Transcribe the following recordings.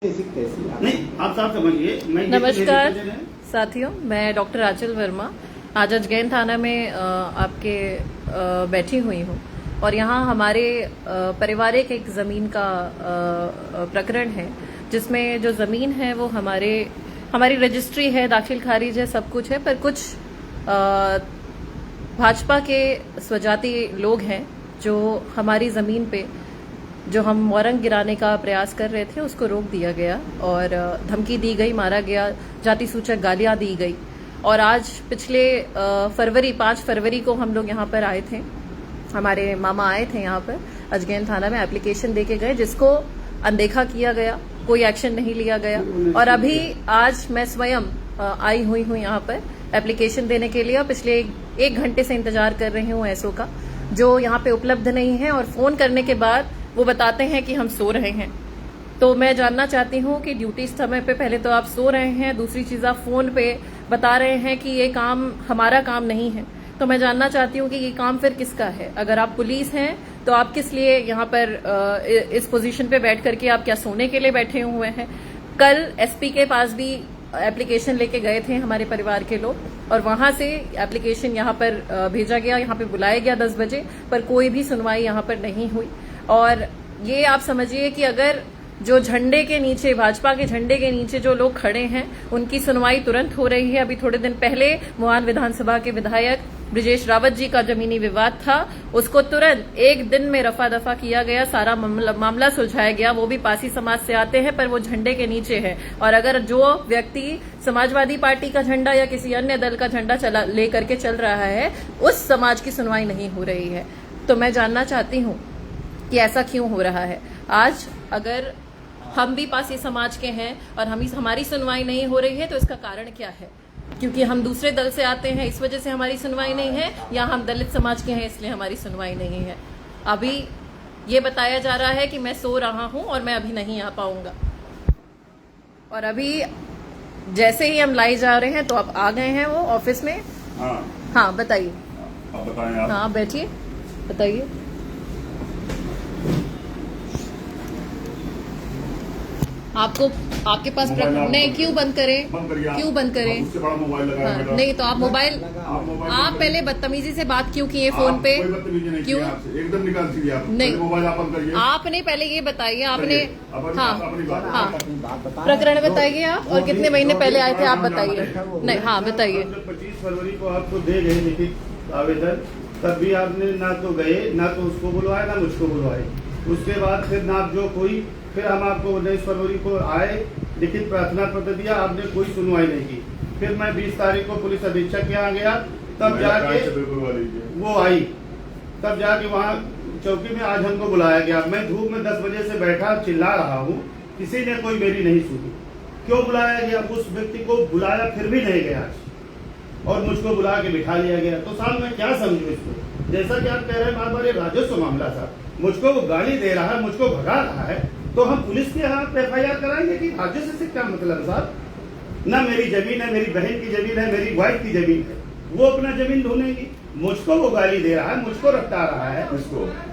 नहीं, आप साफ समझिए। नमस्कार साथियों, मैं डॉक्टर आंचल वर्मा आज अजगैन थाना में आपके बैठी हुई हूँ और यहाँ हमारे पारिवारिक एक ज़मीन का प्रकरण है, जिसमें जो ज़मीन है वो हमारी रजिस्ट्री है, दाखिल खारिज है, सब कुछ है, पर कुछ भाजपा के स्वजाति लोग हैं जो हमारी ज़मीन पे जो हम मोरंग गिराने का प्रयास कर रहे थे उसको रोक दिया गया और धमकी दी गई, मारा गया, जाति सूचक गालियां दी गई। और आज पिछले 5 फरवरी को हम लोग यहाँ पर आए थे, हमारे मामा आए थे यहाँ पर अजगैन थाना में, एप्लीकेशन देके गए, जिसको अनदेखा किया गया, कोई एक्शन नहीं लिया गया। और अभी आज मैं स्वयं आई हुई हूँ यहाँ पर एप्लीकेशन देने के लिए और पिछले 1 घंटे से इंतजार कर रही हूँ एसओ का, जो यहाँ पे उपलब्ध नहीं है। और फोन करने के बाद वो बताते हैं कि हम सो रहे हैं। तो मैं जानना चाहती हूँ कि ड्यूटी समय पे पहले तो आप सो रहे हैं, दूसरी चीज आप फोन पे बता रहे हैं कि ये काम हमारा काम नहीं है। तो मैं जानना चाहती हूँ कि ये काम फिर किसका है? अगर आप पुलिस हैं तो आप किस लिए यहाँ पर इस पोजीशन पे बैठ करके आप क्या सोने के लिए बैठे हुए हैं? कल एसपी के पास भी एप्लीकेशन लेके गए थे हमारे परिवार के लोग और वहां से एप्लीकेशन यहाँ पर भेजा गया, यहाँ पे बुलाया गया 10 बजे, पर कोई भी सुनवाई यहाँ पर नहीं हुई। और ये आप समझिए कि अगर जो झंडे के नीचे, भाजपा के झंडे के नीचे जो लोग खड़े हैं, उनकी सुनवाई तुरंत हो रही है। अभी थोड़े दिन पहले मोहान विधानसभा के विधायक ब्रिजेश रावत जी का जमीनी विवाद था, उसको तुरंत 1 दिन में रफा दफा किया गया, सारा मामला सुलझाया गया। वो भी पासी समाज से आते हैं, पर वो झंडे के नीचे है। और अगर जो व्यक्ति समाजवादी पार्टी का झंडा या किसी अन्य दल का झंडा लेकर के चल रहा है, उस समाज की सुनवाई नहीं हो रही है। तो मैं जानना चाहती हूँ कि ऐसा क्यों हो रहा है। आज अगर हम भी पासी समाज के हैं और हमारी सुनवाई नहीं हो रही है, तो इसका कारण क्या है? क्योंकि हम दूसरे दल से आते हैं, इस वजह से हमारी सुनवाई नहीं है, या हम दलित समाज के हैं इसलिए हमारी सुनवाई नहीं है? अभी ये बताया जा रहा है कि मैं सो रहा हूं और मैं अभी नहीं आ पाऊंगा। और अभी जैसे ही हम लाई जा रहे हैं तो आप आ गए हैं वो ऑफिस में। हाँ बताइए। आप बताएं। आप हाँ बैठिए, बताइए। आपको आपके पास नहीं, क्यों बंद करें? क्यों बंद करें? उससे बड़ा मोबाइल लगाया मेरा। नहीं तो आप मोबाइल आप पहले बदतमीजी से बात क्यों किए फोन पे? क्यों एकदम निकाल दीजिए आप नहीं, मोबाइल आप बंद करिए। आपने पहले ये बताइए, आपने हाँ प्रकरण बताइए आप, और कितने महीने पहले आए थे आप बताइए। नहीं हाँ बताइए। 25 फरवरी को आपको दे गए लिखित आवेदन, तब भी आपने ना तो गए, ना तो उसको बुलवाए, ना मुझको बुलवाए। उसके बाद फिर ना जो कोई, फिर हम आपको 19 फरवरी को आए, लिखित प्रार्थना पत्र दिया, आपने कोई सुनवाई नहीं की। फिर मैं 20 तारीख को पुलिस अधीक्षक के यहाँ गया, तब जाके वो आई, तब जाके वहाँ चौकी में आज हमको बुलाया गया। मैं धूप में 10 बजे से बैठा चिल्ला रहा हूँ, किसी ने कोई मेरी नहीं सुनी। क्यों बुलाया गया? उस व्यक्ति को बुलाया फिर भी नहीं गया और मुझको बुला के बिठा लिया गया। तो साहब मैं क्या समझू इसको? जैसा कि आप कह रहे हैं बार बार, ये राजस्व मामला था, मुझको वो गाली दे रहा है, मुझको भगा रहा है, तो हम पुलिस के यहाँ FIR कराएंगे कि राजस्व से क्या मतलब साहब? ना मेरी जमीन है, मेरी बहन की जमीन है, मेरी वाइफ की जमीन है, वो अपना जमीन ढूंढेगी। मुझको वो गाली दे रहा है, मुझको रट्टा रहा है,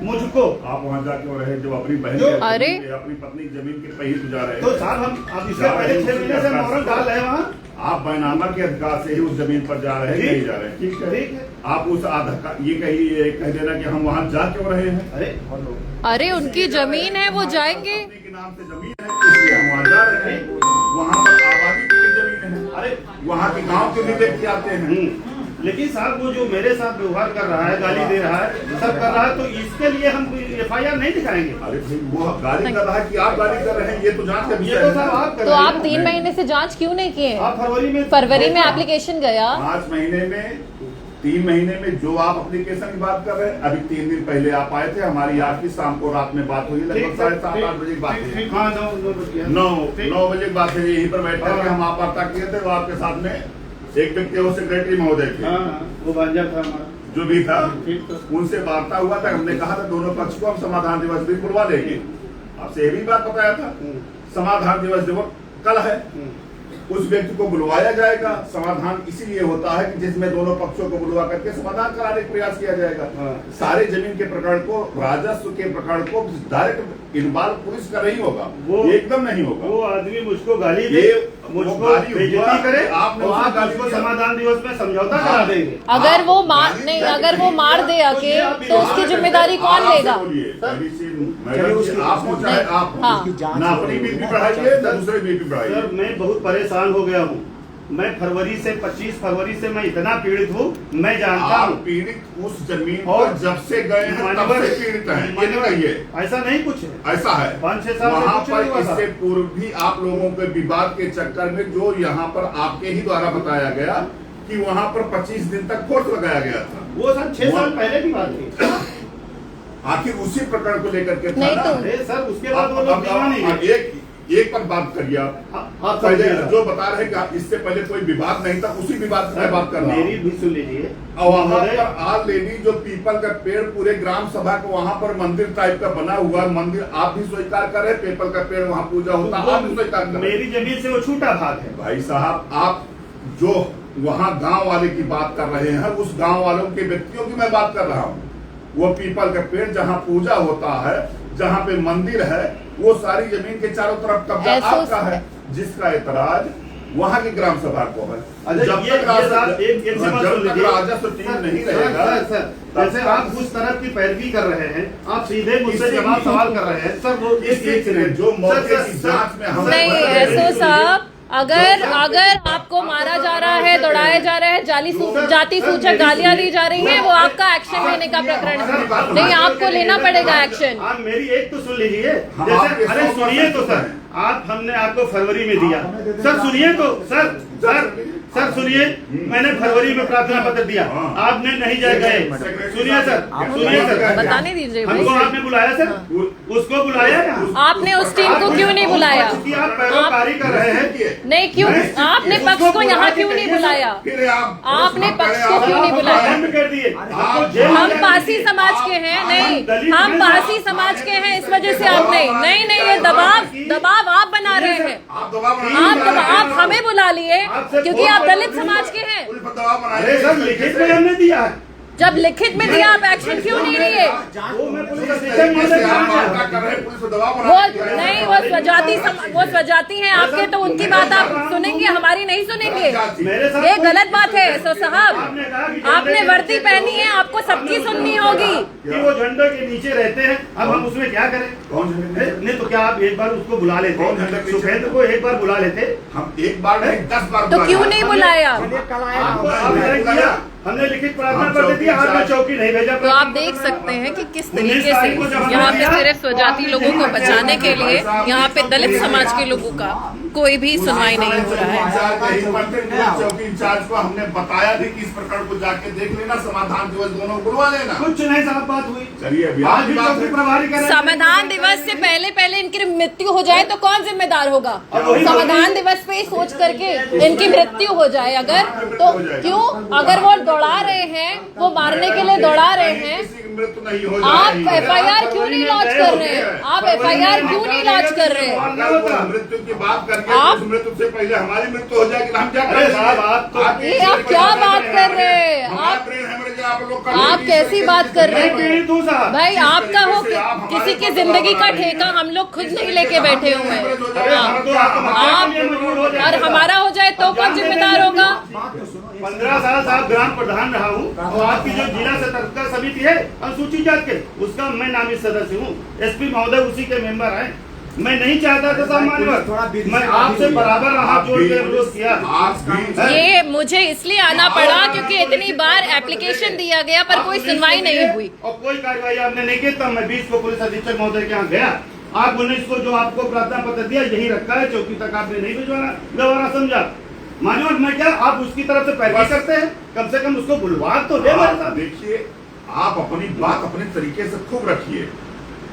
मुझको। आप वहाँ जाके रहे जो अपनी बहन अपनी पत्नी की जमीन के पहिए गुजार रहे, तो साहब हम अब इससे पहले 6 महीने से मोहरम डाल रहे हैं वहाँ। आप बैनामा के अधिकार से ही उस जमीन पर जा रहे हैं, नहीं जा रहे हैं? ठीक है। आप उस ये कह देना कि हम वहाँ जा क्यों रहे हैं? अरे उनकी जमीन है, वो जाएंगे। के नाम से जमीन है, इसलिए हम वहाँ जा रहे हैं। वहाँ पर आबादी की जमीन है, अरे वहाँ के गाँव के भी व्यक्ति आते हैं। लेकिन साहब वो जो मेरे साथ व्यवहार कर रहा है, गाली दे रहा है, सब कर रहा है, तो इसके लिए हम FIR नहीं दिखाएंगे। अरे वो गाली कर रहा है कि आप गाली कर रहे हैं, ये तो जांच का विषय है। तो आप 3 महीने से जांच क्यों नहीं किए? आप फरवरी में एप्लीकेशन गया, 5 महीने में 3 महीने में जो आप एप्लीकेशन की बात कर रहे हैं, अभी 3 दिन पहले आप आए थे, हमारी आपकी शाम को रात में बात हुई, लगभग 7:30-8 बजे की बात हुई। 9 बजे की बात है, यहीं पर बैठ कर हम आप वार्ता किए थे। वो आपके साथ में एक व्यक्ति वो सेक्रेटरी महोदय थे, वो भांजा था हमारा, जो भी था, उनसे वार्ता हुआ था। हमने कहा था दोनों पक्ष को हम समाधान दिवस भी बुलवा लेंगे। आपसे ये भी बात बताया था, समाधान दिवस जो कल है, उस व्यक्ति को बुलवाया जाएगा। समाधान इसीलिए होता है कि जिसमें दोनों पक्षों को बुलवा करके समाधान कराने का प्रयास किया जाएगा। सारे जमीन के प्रकरण को, राजस्व के प्रकरण को डायरेक्ट इन्वॉल्व पुलिस का नहीं होगा, वो एकदम नहीं होगा। वो आदमी मुझको गाली दे, मुझको बेइज्जती करे, आप उसको समाधान दिवस में समझौता करा देंगे। अगर वो अगर वो मार दे आके तो उसकी जिम्मेदारी कौन लेगा? आप हो चाहे आप ना अपनी बीपी बढ़ाइए ना दूसरे बीपी बढ़ाइए। सर मैं बहुत परेशान हो गया हूँ। मैं 25 फरवरी से मैं इतना पीड़ित हूँ, मैं जानता हूँ। पीड़ित उस जमीन पर जब से गए हैं तब से पीड़ित हैं, ये नहीं कहिए। ऐसा नहीं कुछ है, ऐसा है 5-6 साल वहाँ से पर इससे पूर्व भी आप लोगों के विवाद के चक्कर में जो यहाँ पर आपके ही द्वारा बताया गया कि वहाँ पर 25 दिन तक फोर्स लगाया गया था, वो सर 6 साल पहले की बात थी। आखिर उसी प्रकरण को लेकर के नहीं था तो ना। सर उसके बाद वो लोग नहीं है। एक पर बात करिए आप पहले जो बता रहे कि इससे पहले कोई विवाद नहीं था, उसी विवाद की बात कर रहा हूं। मेरी भी सुन लीजिए। और वहाँ पर ऑलरेडी जो पीपल का पेड़ पूरे ग्राम सभा को वहाँ पर मंदिर टाइप का बना हुआ मंदिर, आप भी स्वीकार कर रहे, पीपल का पेड़ वहाँ पूजा होता, आप भी स्वीकार कर रहे। मेरी जमीन से वो छूटा भाग है। भाई साहब, आप जो वहाँ गाँव वाले की बात कर रहे हैं, उस गाँव वालों के व्यक्तियों की मैं बात कर रहा हूँ। वो पीपल का पेड़ जहाँ पूजा होता है, जहाँ पे मंदिर है, वो सारी जमीन के चारों तरफ कब्जा आपका है, जिसका एतराज वहाँ की ग्राम सभा को है। जब तक राजस्व टीम नहीं रहेगा, जैसे आप उस तरफ की पैरवी कर रहे हैं, आप सीधे मुझसे जवाब सवाल कर रहे हैं। सर वो जो मौके की जांच में हम नहीं एसओ साहब, अगर आपको मारा जा रहा है, दौड़ाया जा रहा है, जाति सूचक गालियां दी जा रही है, वो आपका एक्शन लेने का प्रकरण है। नहीं, आपको लेना पड़ेगा एक्शन। आप मेरी एक तो सुन लीजिए। जैसे अरे सुनिए तो सर, हमने आपको फरवरी में दिया। सर सुनिए तो सर सुनिए, मैंने फरवरी में प्रार्थना पत्र दिया, आपने नहीं जा गए। सुनिए सर, बताने दीजिए। हमको आपने बुलाया सर, उसको बुलाया ना? आपने उस टीम को क्यों नहीं बुलाया? आप पैरोकारी कर रहे हैं। नहीं, क्यों आपने पक्ष को यहाँ क्यों नहीं बुलाया? आपने पक्ष को क्यों नहीं बुलाया? कर दिए। हम पासी समाज के हैं। नहीं, हम पासी समाज के हैं, इस वजह से आप नहीं, ये दबाव आप बना रहे हैं। आप हमें बुला लिए क्योंकि आप दलित समाज के हैं। अरे सर लिखित में हमने दिया। जब लिखित में दिया, आप एक्शन क्यों नहीं लिए? वो स्वजाति हैं आपके, तो उनकी बात आप सुनेंगे, हमारी नहीं सुनेंगे। ये गलत बात है एसओ साहब। आपने वर्दी पहनी है, आपको सबकी सुननी होगी। कि वो झंडे के नीचे रहते हैं, अब हम उसमें क्या करें? नहीं तो क्या आप एक बार उसको बुला लेते? सुखेंद्र को एक बार बुला लेते? हम एक बार नहीं 10 बार तो क्यों नहीं बुलाया? हमने लिखित प्रार्थना पत्र दिया, आपने चौकी नहीं भेजा। तो आप देख सकते हैं कि किस तरीके से यहाँ पे सिर्फ स्वजाति लोगों को बचाने के लिए यहाँ पे दलित समाज के लोगों का कोई भी सुनवाई नहीं हो रहा है। चौकी इंचार्ज को हमने बताया भी कि इस प्रकरण को जाके देख लेना, समाधान दिवस दोनों बुलवा लेना। कुछ नहीं साहब, बात हुई। चलिए समाधान दिवस से पहले इनकी मृत्यु हो जाए तो कौन जिम्मेदार होगा? समाधान दिवस पे सोच करके इनकी मृत्यु हो जाए अगर, तो क्यों? अगर वो दौड़ा रहे हैं, वो मारने के लिए दौड़ा रहे हैं, आप FIR क्यों नहीं लॉन्च कर रहे हैं? आप FIR क्यों नहीं लॉन्च कर रहे हैं? मृत्यु की बात करके उस मृत्यु से पहले हमारी मृत्यु हो जाएगी, हम क्या करें? आप क्या बात कर रहे हैं? आप कैसी बात कर रहे हैं भाई? आपका हो किसी की जिंदगी का ठेका हम लोग खुद नहीं लेके बैठे हुए हैं। आप और हमारा हो जाए तो कौन जिम्मेदार होगा? 15 साल साहब ग्राम प्रधान रहा हूँ, और आपकी जो जिला सतर्कता समिति है अनुसूचित जाति के, उसका मैं नामित सदस्य हूँ। SP महोदय उसी के मेंबर हैं। मैं नहीं चाहता था सामान्य, मैं आपसे बराबर हाथ जोड़ के अनुरोध किया। ये मुझे इसलिए आना पड़ा क्योंकि इतनी बार एप्लीकेशन दिया गया पर कोई सुनवाई नहीं हुई और कोई कार्रवाई आपने नहीं की। तब मैं 20 को पुलिस अधीक्षक महोदय के यहाँ गया। आप 19 को जो आपको प्रार्थना पत्र दिया यही रखा है, चौकी तक आपने नहीं भिजवाना, गवारा समझा। मानो मैं क्या, आप उसकी तरफ से पैरवी करते हैं? कम से कम उसको बुलवा तो दे। देखिए, आप अपनी बात अपने तरीके से खूब रखिए।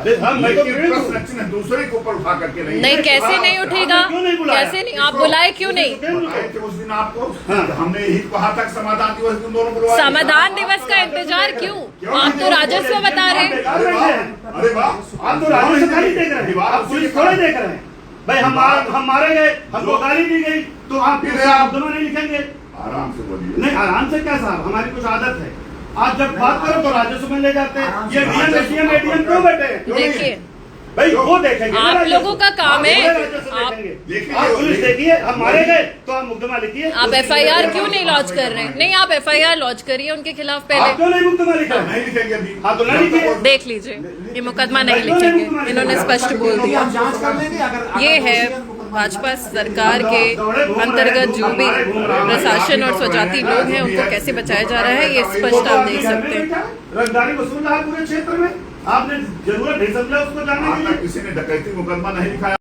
अरे मैं तो प्रश्न दूसरे के ऊपर उठा करके नहीं, कैसे नहीं उठेगा? कैसे नहीं? आप बुलाए क्यों नहीं? उस दिन आपको हमने यही कहा था समाधान दिवस दोनों बुलवाए। समाधान दिवस का इंतजार क्यों? आप तो राजस्व बता रहे हैं। अरे वाह, आप तो राजस्व नहीं देख रहे हैं, आप पुलिस थोड़े देख रहे हैं। भाई हम मारे गए, हमको गाली दी गई, तो आप फिर आप मुकदमा नहीं लिखेंगे? आराम से बोलिए। नहीं आराम से क्या साहब, हमारी कुछ आदत है, आप जब बात करो तो राजस्व में ले जाते हैं। ये डीएम एडीएम क्यों बैठे हैं? देखिए भाई वो देखेंगे, आप लोगों का काम है, आप पुलिस देखिए, हम मारे गए तो आप मुकदमा लिखिए। आप एफआईआर क्यों नहीं लॉन्च कर रहे हैं? नहीं, आप एफआईआर लॉन्च करिए उनके खिलाफ आप पहले। क्यों नहीं मुकदमा लिखा? नहीं लिखेंगे अभी। हाँ तो नहीं लिखिए। देख लीजिए, ये मुकदमा नहीं लिखेंगे, इन्होंने स्पष्ट बोल दिया। जांच कर लेंगे अगर ये है भाजपा सरकार के अंतर्गत जो भी प्रशासन और स्वजाति लोग हैं उनको कैसे बचाया जा रहा है, ये स्पष्ट आप देख सकते हैं। रंगदारी वसूल रहा पूरे क्षेत्र में, आपने जरूरत नहीं समझा उसको जाने के लिए। किसी ने डकैती मुकदमा नहीं लिखाया।